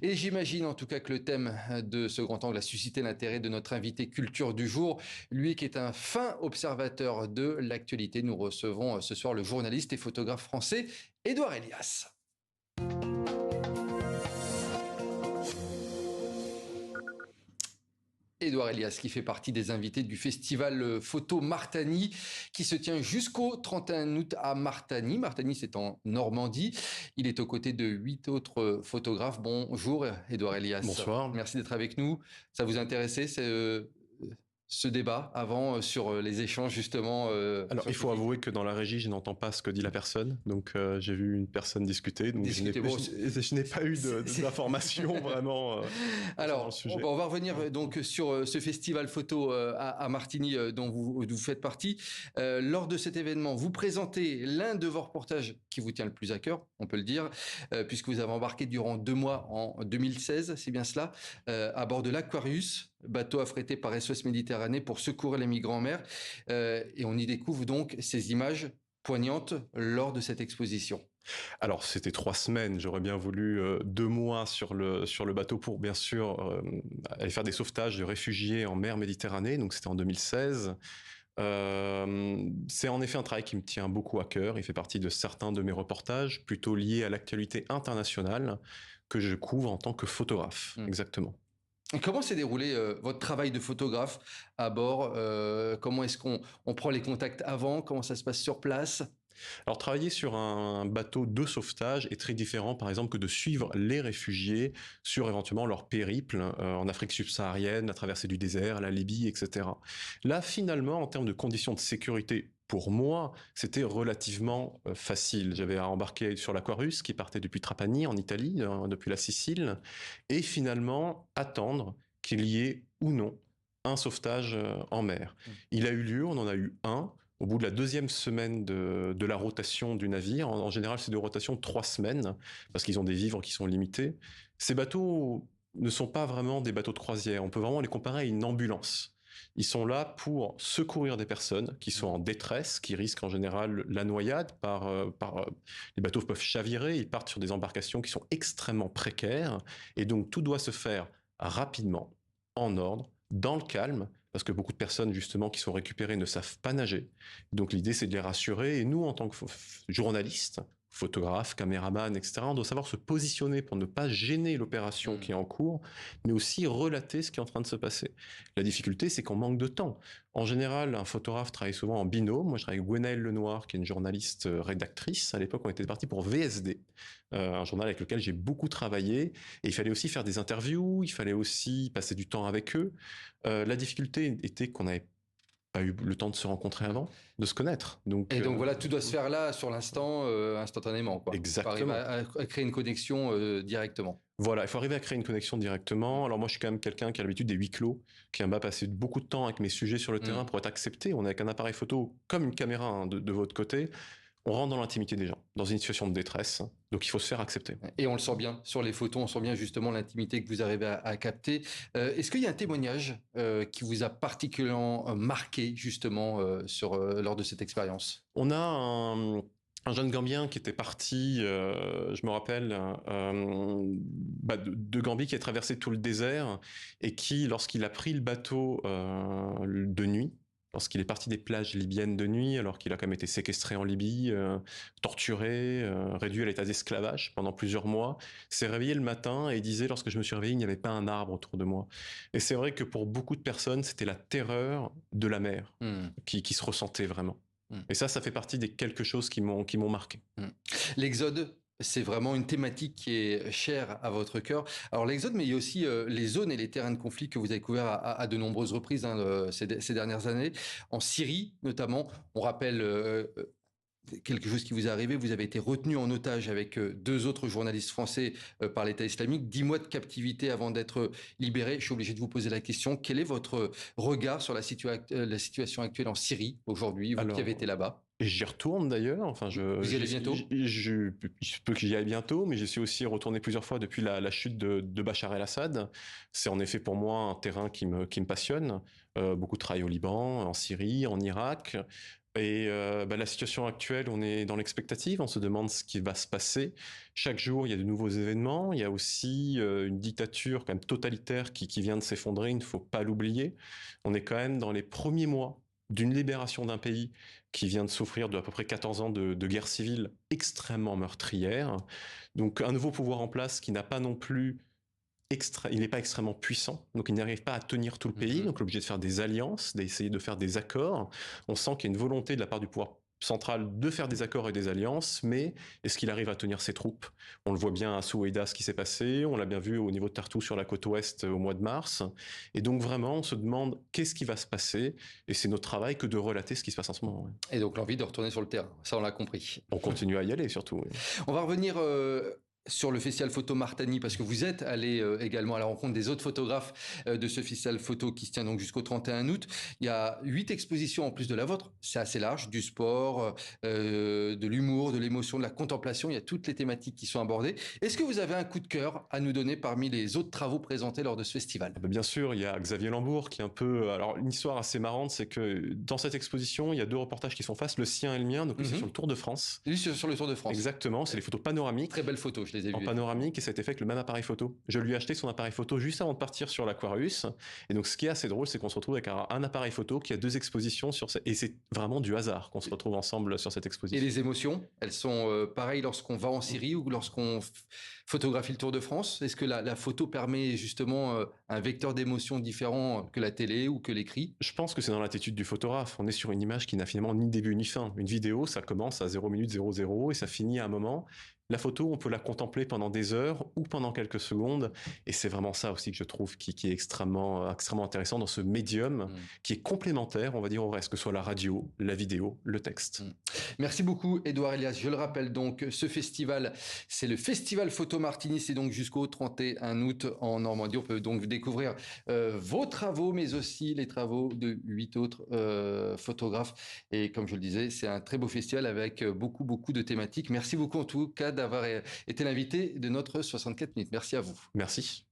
Et j'imagine en tout cas que le thème de ce grand angle a suscité l'intérêt de notre invité culture du jour, lui qui est un fin observateur de l'actualité. Nous recevons ce soir le journaliste et photographe français Édouard Elias. Édouard Elias, qui fait partie des invités du festival photo Martani, qui se tient jusqu'au 31 août à Martani. Martani, c'est en Normandie. Il est aux côtés de 8 autres photographes. Bonjour, Édouard Elias. Bonsoir. Merci d'être avec nous. Ça vous intéressait, ce débat avant sur les échanges justement Alors, il faut avouer que dans la régie, je n'entends pas ce que dit la personne. Donc, j'ai vu une personne discuter. Donc, je n'ai pas eu d'informations vraiment. Alors, on va revenir donc sur ce festival photo à Martigny dont vous faites partie. Lors de cet événement, vous présentez l'un de vos reportages qui vous tient le plus à cœur, on peut le dire, puisque vous avez embarqué durant 2 mois en 2016, c'est bien cela, à bord de l'Aquarius, bateau affrété par SOS Méditerranée pour secourir les migrants en mer. Et on y découvre donc ces images poignantes lors de cette exposition. Alors, c'était 3 semaines. J'aurais bien voulu 2 mois sur le bateau pour, bien sûr, aller faire des sauvetages de réfugiés en mer Méditerranée. Donc, c'était en 2016. C'est en effet un travail qui me tient beaucoup à cœur. Il fait partie de certains de mes reportages, plutôt liés à l'actualité internationale, que je couvre en tant que photographe. Exactement. Comment s'est déroulé votre travail de photographe à bord? Comment est-ce qu'on prend les contacts avant? Comment ça se passe sur place? Alors, travailler sur un bateau de sauvetage est très différent, par exemple, que de suivre les réfugiés sur éventuellement leur périple en Afrique subsaharienne, la traversée du désert, la Libye, etc. Là, finalement, en termes de conditions de sécurité, pour moi, c'était relativement facile. J'avais à embarquer sur l'Aquarius qui partait depuis Trapani, en Italie, depuis la Sicile, et finalement attendre qu'il y ait ou non un sauvetage en mer. Il a eu lieu, on en a eu un. Au bout de la 2e semaine de la rotation du navire, en général c'est de rotation 3 semaines, parce qu'ils ont des vivres qui sont limités, ces bateaux ne sont pas vraiment des bateaux de croisière, on peut vraiment les comparer à une ambulance. Ils sont là pour secourir des personnes qui sont en détresse, qui risquent en général la noyade les bateaux peuvent chavirer, ils partent sur des embarcations qui sont extrêmement précaires, et donc tout doit se faire rapidement, en ordre, dans le calme, parce que beaucoup de personnes justement qui sont récupérées ne savent pas nager. Donc l'idée c'est de les rassurer, et nous en tant que journalistes, photographes, caméramans, etc., on doit savoir se positionner pour ne pas gêner l'opération qui est en cours, mais aussi relater ce qui est en train de se passer. La difficulté, c'est qu'on manque de temps. En général, un photographe travaille souvent en binôme. Moi, je travaille avec Gwenaëlle Lenoir, qui est une journaliste rédactrice. À l'époque, on était parti pour VSD, un journal avec lequel j'ai beaucoup travaillé. Et il fallait aussi faire des interviews, il fallait aussi passer du temps avec eux. La difficulté était qu'on n'avait pas eu le temps de se rencontrer avant, de se connaître. Donc voilà, tout doit se faire là, sur l'instant, instantanément, quoi. Exactement. À créer une connexion directement. Voilà, il faut arriver à créer une connexion directement. Alors moi, je suis quand même quelqu'un qui a l'habitude des huis clos, qui aime pas passer beaucoup de temps avec mes sujets sur le terrain pour être accepté. On est avec un appareil photo comme une caméra de votre côté. On rentre dans l'intimité des gens, dans une situation de détresse. Donc il faut se faire accepter. Et on le sent bien sur les photos, on sent bien justement l'intimité que vous arrivez à capter. Est-ce qu'il y a un témoignage qui vous a particulièrement marqué justement lors de cette expérience? On a un jeune Gambien qui était parti, je me rappelle, de Gambie, qui a traversé tout le désert et qui, lorsqu'il a pris le bateau de nuit, lorsqu'il est parti des plages libyennes de nuit, alors qu'il a quand même été séquestré en Libye, torturé, réduit à l'état d'esclavage pendant plusieurs mois, s'est réveillé le matin et disait, lorsque je me suis réveillé, il n'y avait pas un arbre autour de moi. Et c'est vrai que pour beaucoup de personnes, c'était la terreur de la mer qui se ressentait vraiment. Et ça fait partie des quelque chose qui m'ont marqué. L'exode, c'est vraiment une thématique qui est chère à votre cœur. Alors l'exode, mais il y a aussi les zones et les terrains de conflit que vous avez couverts à de nombreuses reprises ces dernières années. En Syrie, notamment, on rappelle quelque chose qui vous est arrivé. Vous avez été retenu en otage avec 2 autres journalistes français par l'État islamique. 10 mois de captivité avant d'être libéré. Je suis obligé de vous poser la question. Quel est votre regard sur la situation actuelle en Syrie aujourd'hui, vous qui avez été là-bas? Et j'y retourne d'ailleurs. Enfin, vous y allez bientôt? Je peux que j'y aille bientôt, mais je suis aussi retourné plusieurs fois depuis la chute de Bachar el-Assad. C'est en effet pour moi un terrain qui me passionne. Beaucoup de travail au Liban, en Syrie, en Irak. Et la situation actuelle, on est dans l'expectative, on se demande ce qui va se passer. Chaque jour, il y a de nouveaux événements. Il y a aussi une dictature quand même totalitaire qui vient de s'effondrer, il ne faut pas l'oublier. On est quand même dans les premiers mois d'une libération d'un pays qui vient de souffrir de à peu près 14 ans de guerre civile extrêmement meurtrière. Donc un nouveau pouvoir en place qui n'a pas non plus il n'est pas extrêmement puissant, donc il n'arrive pas à tenir tout le pays, donc il est obligé de faire des alliances, d'essayer de faire des accords. On sent qu'il y a une volonté de la part du pouvoir central de faire des accords et des alliances, mais est-ce qu'il arrive à tenir ses troupes? On le voit bien à Soueïda ce qui s'est passé, on l'a bien vu au niveau de Tartou sur la côte ouest au mois de mars, et donc vraiment on se demande qu'est-ce qui va se passer, et c'est notre travail que de relater ce qui se passe en ce moment. Ouais. Et donc l'envie de retourner sur le terrain, ça on l'a compris. On continue à y aller surtout. Ouais. On va revenir sur le festival photo Martani, parce que vous êtes allé également à la rencontre des autres photographes de ce festival photo qui se tient donc jusqu'au 31 août. Il y a 8 expositions en plus de la vôtre, c'est assez large, du sport, de l'humour, de l'émotion, de la contemplation, il y a toutes les thématiques qui sont abordées. Est-ce que vous avez un coup de cœur à nous donner parmi les autres travaux présentés lors de ce festival? Bien sûr, il y a Xavier Lambourg qui est un peu... Alors, une histoire assez marrante, c'est que dans cette exposition, il y a 2 reportages qui sont face, le sien et le mien, donc c'est sur le Tour de France. Lui, sur le Tour de France. Exactement, c'est les photos panoramiques. Très belles photos, je les ai vues. En panoramique, et ça a été fait avec le même appareil photo. Je lui ai acheté son appareil photo juste avant de partir sur l'Aquarius. Et donc, ce qui est assez drôle, c'est qu'on se retrouve avec un appareil photo qui a 2 expositions sur et c'est vraiment du hasard qu'on se retrouve ensemble sur cette exposition. Et les émotions, elles sont pareilles lorsqu'on va en Syrie ou lorsqu'on photographie le Tour de France? Est-ce que la photo permet justement un vecteur d'émotion différent que la télé ou que l'écrit? Je pense que c'est dans l'attitude du photographe. On est sur une image qui n'a finalement ni début ni fin. Une vidéo, ça commence à 0 minute 00 et ça finit à un moment. La photo, on peut la contempler pendant des heures ou pendant quelques secondes. Et c'est vraiment ça aussi que je trouve qui est extrêmement intéressant dans ce médium qui est complémentaire, on va dire, au reste, que ce soit la radio, la vidéo, le texte. Merci beaucoup, Édouard Elias. Je le rappelle donc, ce festival, c'est le Festival Photo Martini. C'est donc jusqu'au 31 août en Normandie. On peut donc découvrir vos travaux, mais aussi les travaux de 8 autres photographes. Et comme je le disais, c'est un très beau festival avec beaucoup de thématiques. Merci beaucoup en tout cas d'avoir été l'invité de notre 64 minutes. Merci à vous. Merci.